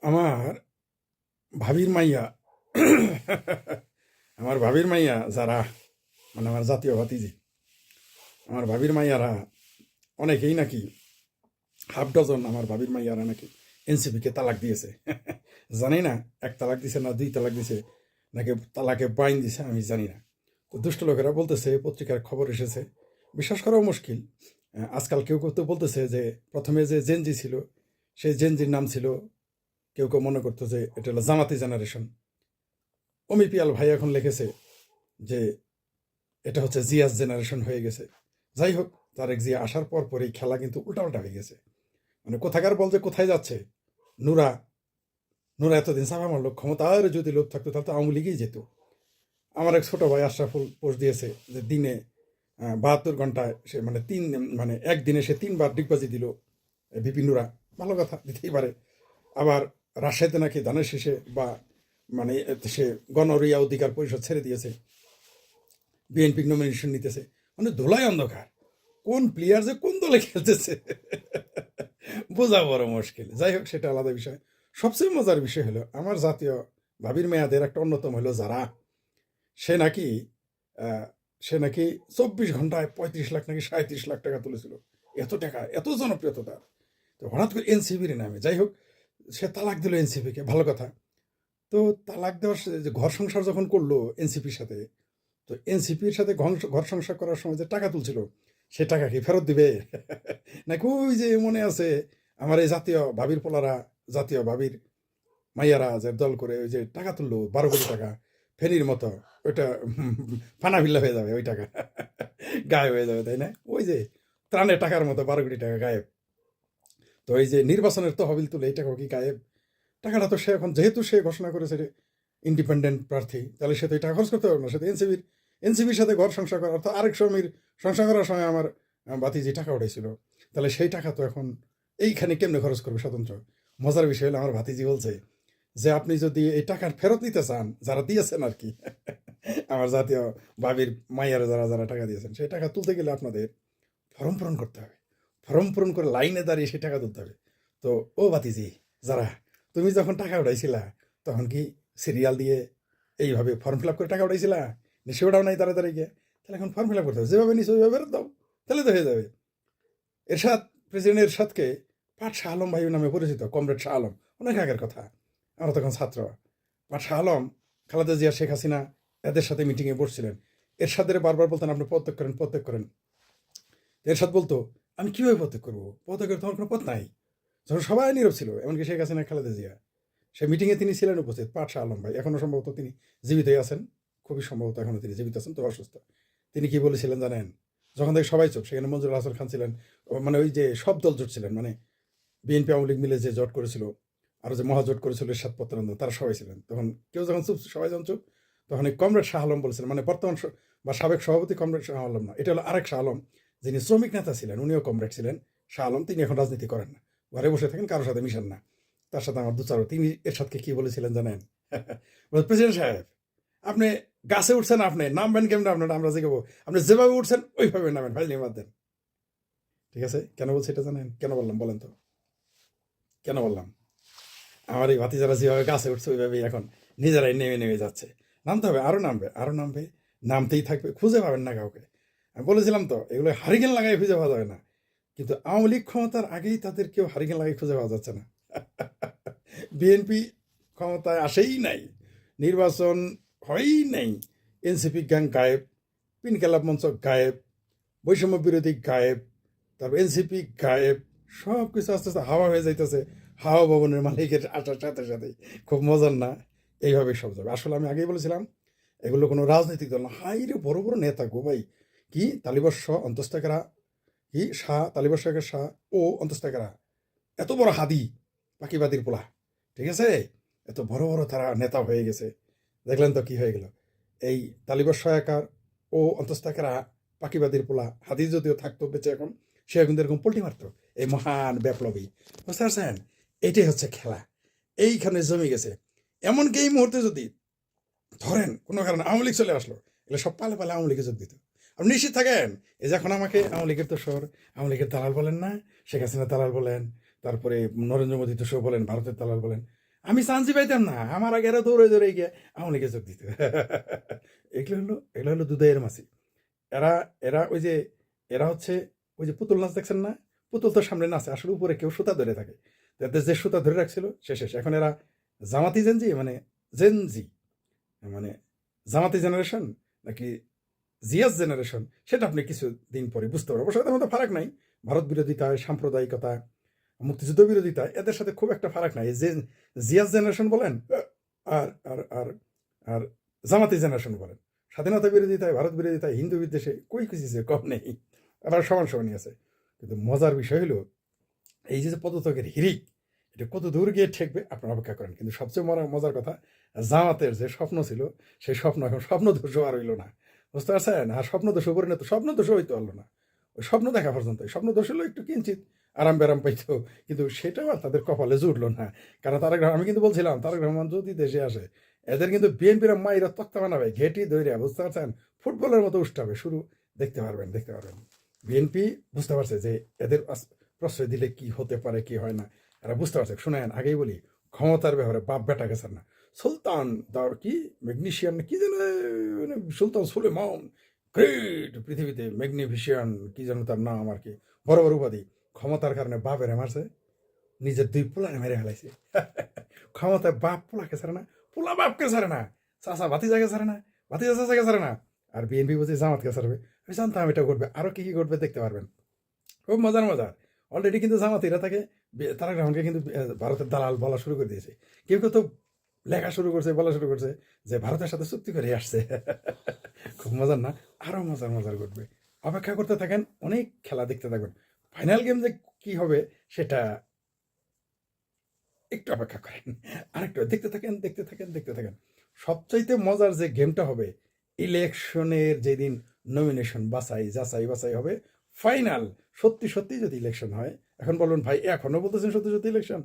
আমার ভাবির মাইয়া আমার ভাবির মাইয়া যারা মানে আমার জাতীয় ভাতিজি আমার ভাবির মাইয়ারা অনেকেই নাকি হাফ ডজন আমার ভাবির মাইয়ারা নাকি এনসিপিকে তালাক দিয়েছে। জানি না এক তালাক দিছে না দুই তালাক দিছে নাকি তালাকে বাইন দিছে আমি জানি না। তো দুষ্ট লোকেরা বলতেছে, পত্রিকার খবর এসেছে, বিশ্বাস করাও মুশকিল। আজকাল কেউ কেউ তো বলতেছে যে প্রথমে যে জেনজি ছিল সেই জেনজির নাম ছিল, কেউ কেউ মনে করতো যে এটা হলো জামাতি জেনারেশন। অমি পিয়াল ভাই এখন লিখেছে যে এটা হচ্ছে জিয়াস জেনারেশন হয়ে গেছে। যাই হোক, তারেক জিয়া আসার পর পরই খেলা কিন্তু উল্টাপাল্টা হয়ে গেছে। মানে কোথাকার বল যে কোথায় যাচ্ছে। নুরা নুরা এতদিন চাপা মারলো, ক্ষমতার যদি লোভ থাকতো তাহলে তো আওয়ামী লীগেই যেত। আমার এক ছোট ভাই আশরাফুল পোস্ট দিয়েছে যে দিনে 72 ঘন্টায় সে মানে একদিনে সে 3বার ডিগবাজি দিল বিপি নুরা। ভালো কথা, দিতেই পারে। আবার রাজশাহীতে নাকি ধানের শেষে বা মানে সে গণরিয়া অধিকার পরিষদ ছেড়ে দিয়েছে, বিএনপি নমিনেশন নিতেছে। মানে ধোলাই অন্ধকার, কোন প্লেয়ার যে কোন দলে খেলতেছে বোঝা বড় মুশকিল। যাই হোক, সেটা আলাদা বিষয়। সবচেয়ে মজার বিষয় হলো আমার জাতীয় ভাবির মেয়াদের একটা অন্যতম হলো যারা সে নাকি আহ, সে নাকি 24 ঘন্টায় 35 লাখ নাকি 37 লাখ টাকা তুলেছিল। এত টাকা, এত জনপ্রিয়তা তার। তো হঠাৎ করে এনসিপির নামে, যাই হোক, সে তালাক দিল এনসিপিকে, ভালো কথা। তো তালাক দেওয়ার যে ঘর সংসার যখন করলো এনসিপির সাথে, তো এনসিপির সাথে ঘর সংসার করার সময় যে টাকা তুলছিল সে টাকা কি ফেরত দিবে? নাকি ওই যে মনে আছে আমার এই জাতীয় ভাবির পোলারা, জাতীয় ভাবির মাইয়ারা যে দল করে ওই যে টাকা তুললো 12 কোটি টাকা ফেরির মতো, ওইটা ফানাফিল্লা হয়ে যাবে, ওই টাকা গায়েব হয়ে যাবে, তাই না? ওই যে ত্রাণের টাকার মতো 12 কোটি টাকা গায়েব। তো এই যে নির্বাচনের তহবিল তুলে এই টাকা কি গায়েব? টাকাটা তো সে এখন, যেহেতু সে ঘোষণা করেছে ইন্ডিপেন্ডেন্ট প্রার্থী, তাহলে সে তো এই টাকা খরচ করতে পারবে না। সে তো এনসিপির সাথে ঘর সংসার করা, অর্থাৎ আরেক স্বামীর সংসার করার সময় আমার বাতিজি টাকা উঠেছিল, তাহলে সেই টাকা তো এখন এইখানে কেমনে খরচ করবে স্বতন্ত্র? মজার বিষয় হলো আমার ভাতিজি বলছে যে আপনি যদি এই টাকার ফেরত নিতে চান, যারা দিয়েছেন আর কি আমার জাতীয় ভাবির মাইয়ারে যারা যারা টাকা দিয়েছেন, সেই টাকা তুলতে গেলে আপনাদের ফর্ম পূরণ করতে হবে। ফর্ম পূরণ করে লাইনে দাঁড়িয়ে সেই টাকা তুলতে হবে। তো ও ভাতিজি যারা, তুমি যখন টাকা উঠাইছিলা তখন কি সিরিয়াল দিয়ে এইভাবে ফর্ম ফিল আপ করে টাকা উঠাইছিলা? নিশ্চয় ওটাও নাই তাড়াতাড়ি গিয়ে। তাহলে এখন ফর্ম ফিল আপ করতে হবে, যেভাবে নিশ্চয় ওইভাবে ফেরত দাও, তাহলে তো হয়ে যাবে। এরশাদ, প্রেসিডেন্ট এরশাদকে পাট শাহ আলম ভাই নামে পরিচিত, কমরেড শাহ আলম, অনেক আগের কথা, আমরা তখন ছাত্র। পাট শাহ আলম, খালেদা জিয়া, শেখ হাসিনা এদের সাথে মিটিংয়ে বসছিলেন। এরশাদের বারবার বলতেন আপনি পদত্যাগ করেন, পদত্যাগ করেন। এরশাদ বলতো আমি কীভাবে পদত্যাগ করবো, পদত্যাগ করে তোমার কোনো পথ নাই। যখন সবাই নীরব ছিল, এমনকি শেখ হাসিনা, খালেদা জিয়া, সেই মিটিংয়ে তিনি ছিলেন উপস্থিত। পাট শাহ আলম ভাই এখনও সম্ভবত তিনি জীবিতই আছেন, খুবই সম্ভবত এখনও তিনি জীবিত আছেন, তো অসুস্থ। তিনি কি বলেছিলেন জানেন? যখন থেকে সবাই চোখ, সেখানে মঞ্জুরুল হাসান খান ছিলেন, মানে ওই যে সব দল জোট ছিলেন, মানে বিএনপি আওয়ামী লীগ মিলে যে জোট করেছিল, আরও যে মহাজোট করেছিল এরশাদ পত্রানন্দ, তারা সবাই ছিলেন। তখন কেউ যখন চুপ, সবাই যখন চুপ, তখন এই কমরেড শাহ আলম বলেছিলেন, মানে বর্তমান বা সাবেক সভাপতি কমরেড শাহ আলম না, এটা হলো আরেক শাহ আলম, যিনি শ্রমিক নেতা ছিলেন, উনিও কমরেড ছিলেন। শাহ আলম তিনি এখন রাজনীতি করেন না, ঘরে বসে থাকেন, কারোর সাথে মিশেন না। তার সাথে আমার দুচারও, তিনি এরশাদকে কি বলেছিলেন জানেন? প্রেসিডেন্ট সাহেব, আপনি গাছে উঠছেন, আপনি নামবেন কেমন? আপনার আমরা জিগাবো, আপনি যেভাবে উঠছেন ওইভাবে নামেন, ভাই নিয়ে বাদ দেন। ঠিক আছে, কেন বলছি এটা জানেন? কেন বললাম বলেন তো? কেন বললাম? আমার এই ভাতিজারা যেভাবে গাছে উঠছে ওইভাবেই এখন নিজেরাই নেমে নেমে যাচ্ছে। নামতে হবে, আরও নামবে, আরও নামবে, নামতেই থাকবে, খুঁজে পাবেন না কাউকে। আমি বলেছিলাম তো, এগুলো হারিকেন লাগাই খুঁজে পাওয়া যাবে না। কিন্তু আওয়ামী লীগ ক্ষমতার আগেই তাদের কেউ হারিকেন লাগাই খুঁজে পাওয়া যাচ্ছে না। বিএনপি ক্ষমতায় আসেই নাই, নির্বাচন হয়ই নাই, এনসিপি গ্যাং গায়েব, পিন খেলাপ মঞ্চ গায়েব, বৈষম্য বিরোধী গায়েব, তারপর এনসিপি গায়েব, সব কিছু আস্তে আস্তে হাওয়া হয়ে যাইতেছে। হাওয়া ভবনের মালিকের আসার সাথে সাথেই। খুব মজার না? এইভাবে সব যাবে। আসলে আমি আগেই বলেছিলাম এগুলো কোনো রাজনৈতিক দল না। হাই রে, বড় বড় নেতা গো ভাই, কি তালিবর্ষ অন্তস্থাকেরা, কি শাহ, তালিবর্ষকের শাহ ও অন্তস্থাকেরা, এত বড় হাদি, পাকিবাদীর পোলা, ঠিক আছে? এত বড় বড় তারা নেতা হয়ে গেছে। দেখলেন তো কি হয়ে গেল? এই তালিবর্ষ একার ও অন্তস্থাকেরা, পাকিবাদীর পোলা, হাদি যদিও থাকতো বেঁচে এখন, সে কিন্তু এরকম পোল্টি মারতো, এই মহান বিপ্লবী। বুঝতে পারছেন? এটাই হচ্ছে খেলা, এইখানে জমে গেছে। এমনকি এই মুহূর্তে যদি ধরেন কোনো কারণে আওয়ামী লীগ চলে আসলো, এগুলো সব পালে পালে আওয়ামী লীগে যোগ দিত। আপনি নিশ্চিত থাকেন, এই যে এখন আমাকে আওয়ামী লীগের তোষর, আওয়ামী লীগের দালাল বলেন না, শেখ হাসিনা দালাল বলেন, তারপরে নরেন্দ্র মোদী তোষর বলেন, ভারতের দালাল বলেন, আমি চান্সই পাইতাম না, আমার আগে এরা দৌড়ে দৌড়ে গিয়ে আওয়ামী লীগে যোগ দিত। এগুলো হলো দুধের মাছি। এরা এরা ওই যে এরা হচ্ছে ওই যে পুতুল নাচ দেখছেন না, পুতুল তো সামনে নাচে, আসলে উপরে কেউ সুতা ধরে থাকে, তাদের যে সুতা ধরে রাখছিল সে শেষ। এখন এরা জামাতি জেনজি, মানে জেনজি, মানে জামাতি জেনারেশন নাকি জিয়াস জেনারেশন, সেটা আপনি কিছু দিন পরে বুঝতে পারবেন। অবশ্য এদের মধ্যে ফারাক নাই, ভারত বিরোধিতা, সাম্প্রদায়িকতা, মুক্তিযুদ্ধ বিরোধিতা, এদের সাথে খুব একটা ফারাক নাই। যে জিয়াস জেনারেশন বলেন আর আর আর আর জামাতি জেনারেশন বলেন, স্বাধীনতা বিরোধিতায়, ভারত বিরোধিতায়, হিন্দু বিদ্বেষে কই কিছু যে কম নেই, এরা সমান সমানই আছে। কিন্তু মজার বিষয় হলো এই যে পদত্যাগের হিড়িক, এটা কত দূর গিয়ে ঠেকবে আপনারা অপেক্ষা করেন। কিন্তু সবচেয়ে মজার কথা, জামাতের যে স্বপ্ন ছিল সেই স্বপ্ন এখন স্বপ্ন দোষ আর হইল না, বুঝতে পারছেন? আর স্বপ্ন দোষ পরিণত, স্বপ্ন দোষ হইতে পারলো না। ওই স্বপ্ন দেখা পর্যন্ত, স্বপ্ন দোষ হলো একটু কিঞ্চিত আরাম বেরাম পাইতো, কিন্তু সেটাও আর তাদের কপালে জুটলো না। কারণ আমি কিন্তু বলছিলাম তারেক রহমান যদি দেশে আসে, এদের কিন্তু বিএনপির মাইরা তক্তা বানাবে, ঘেটি দৈরিয়া, বুঝতে পারছেন? ফুটবলের মতো উষ্টাবে শুরু। দেখতে পারবেন। বিএনপি বুঝতে পারছে যে এদের প্রশ্রয় দিলে কি হতে পারে, কি হয় না, এরা বুঝতে পারছে। শুনেন, আগেই বলি, ক্ষমতার ব্যাপারে বাপ বেটা গেছেন না। সুলতান দার কি ম্যাগনিশিয়ান কি যেন, সুলতান সুলেমান গ্রেট, পৃথিবীতে ম্যাগনিফিশিয়ান কি যেন তার নাম আর কি, বড় বড় উপাধি। ক্ষমতার কারণে বাপেরে মারছে, নিজের দুই পোলারে মেরে ফেলাইছে। ক্ষমতায় বাপ পোলাকে ছাড়ে না, পোলা বাপকে ছাড়ে না, চাষা ভাতিজাকে ছাড়ে না, ভাতিজা চাষাকে ছাড়ে না। আর বিএনপি বুঝে জামাতকে ছাড়বে। আমি জানতাম এটা করবে, আরো কি কি করবে দেখতে পারবেন। খুব মজার। অলরেডি কিন্তু জামাতিরা তাকে, তারেক রহমানকে কিন্তু ভারতের দালাল বলা শুরু করে দিয়েছে। কেউ কেউ তো লেখা শুরু করছে, বলা শুরু করছে যে ভারতের সাথে চুক্তি করে আসছে। খুব মজার না? আরো মজার ঘটবে। অপেক্ষা করতে থাকেন, অনেক খেলা দেখতে থাকবেন। ফাইনাল গেম যে কি হবে সেটা একটু অপেক্ষা করেন, আরেকটু দেখতে থাকেন। সবচাইতে মজার যে গেমটা হবে, ইলেকশনের যেদিন নমিনেশন যাচাই হবে, ফাইনাল সত্যি যদি ইলেকশন হয়। এখন বলুন ভাই, এখনো বলতেছেন সত্যি ইলেকশন?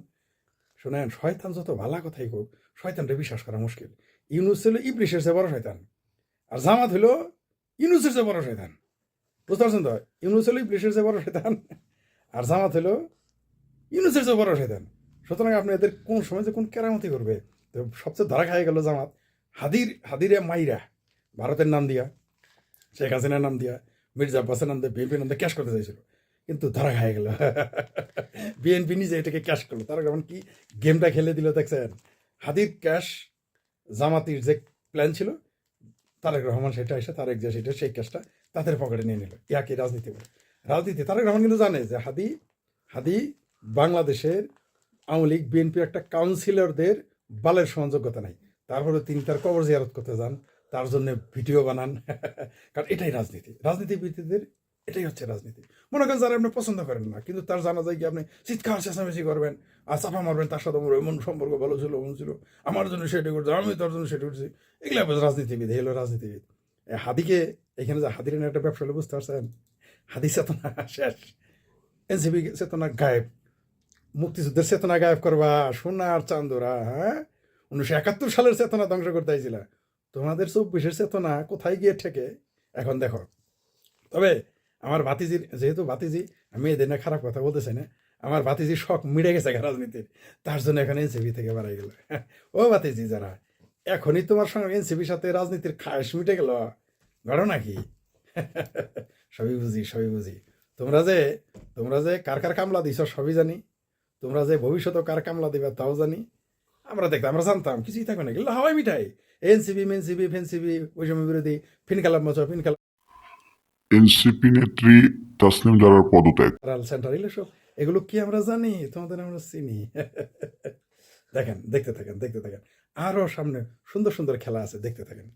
শোনেন, শয়তান যত ভালো কথাই হোক, শয়তানটা বিশ্বাস করা মুশকিল। ইউনুস হলো ইবলিশের চেয়ে বড় শয়তান, আর জামাত হলো ইউনুসের চেয়ে বড় শয়তান। বুঝতে পারছেন তো? ইউনুস হলো ইবলিশের চেয়ে বড় শয়তান, আর জামাত হলো ইউনুসের চেয়ে বড় শয়তান। সুতরাং আপনি এদের কোন সময় যে কোন কেরামতি করবে। তো সবচেয়ে ধরা খাই গেল জামাত, হাদিরে মাইরা, ভারতের নাম দিয়া, শেখ হাসিনার নাম দিয়া, মির্জা আব্বাসের নাম দিয়ে, বিএনপির নাম দিয়ে ক্যাশ করতে চাইছিল, কিন্তু ধরা খাই গেল। বিএনপি নিজে এটাকে ক্যাশ করলো। তারা যেমন কি গেমটা খেলে দিল দেখছেন। হাদির ক্যাশ, জামাতির যে প্ল্যান ছিল, তারেক রহমান সেটা এসে, তারেক যে সেটা, সেই ক্যাশটা তাদের পকেটে নিয়ে নিল। ইয়াকে রাজনীতি বলে। তারেক রহমান কিন্তু জানে যে হাদি বাংলাদেশের আওয়ামী লীগ বিএনপির একটা কাউন্সিলরদের বালের সমান যোগ্যতা নাই। তারপরে তিনি তার কবর জিয়ারত করতে যান, তার জন্য ভিডিও বানান। কারণ এটাই রাজনীতিবিদদের এটাই হচ্ছে রাজনীতি। মনে করেন যারা আপনি পছন্দ করেন না, কিন্তু তার জানা যায় কি আপনি চিৎকার চেঁচামেচি করবেন আর চাপা মারবেন, তার সাথে আমার এমন সম্পর্ক ভালো ছিল, এমন ছিল, আমার জন্য সেটা করছে, আমি তার জন্য সেটা করছি। এগুলো রাজনীতিবিদ, এগুলো রাজনীতিবিদ। হাদিকে এখানে যে হাদির একটা ব্যবসা হলে, বুঝতে পারছেন? হাদি চেতনা শেষ, এনসিপি চেতনা গায়েব, মুক্তিযুদ্ধের চেতনা গায়েব করবা সোনার চান্দরা, হ্যাঁ? 1971 সালের চেতনা ধ্বংস করতে আইছিল। তোমাদের 24-এর চেতনা কোথায় গিয়ে ঠেকে এখন দেখো। তবে আমার ভাতিজির, যেহেতু ভাতিজি, আমি এদের না খারাপ কথা বলতেছি না, আমার ভাতিজির শখ মিটে গেছে রাজনীতির, তার জন্য এখন এনসিপি থেকে বাড়াই গেল। ও ভাতিজি যারা, এখনই তোমার সঙ্গে এনসিপির সাথে রাজনীতির খাস মিটে গেল, ঘটনা কি? সবই বুঝি। তোমরা যে কার কামলা দিছ সবই জানি, তোমরা যে ভবিষ্যতে কার কামলা দিবে তাও জানি। আমরা জানতাম কিছুই থাকবে না, এগুলো হাওয়াই মিঠাই। এনসিপি মেনসিপি ফেনসিপি, বৈষম্য বিরোধী, ফিনকালাম মচা, এনসিপি নেত্রী তাসনিম জারার পদত্যাগ। সেন্টার, এগুলো সব, এগুলো কি আমরা জানি? তোমাদের আমরা চিনি। দেখতে থাকেন। আরো সামনে সুন্দর খেলা আছে, দেখতে থাকেন।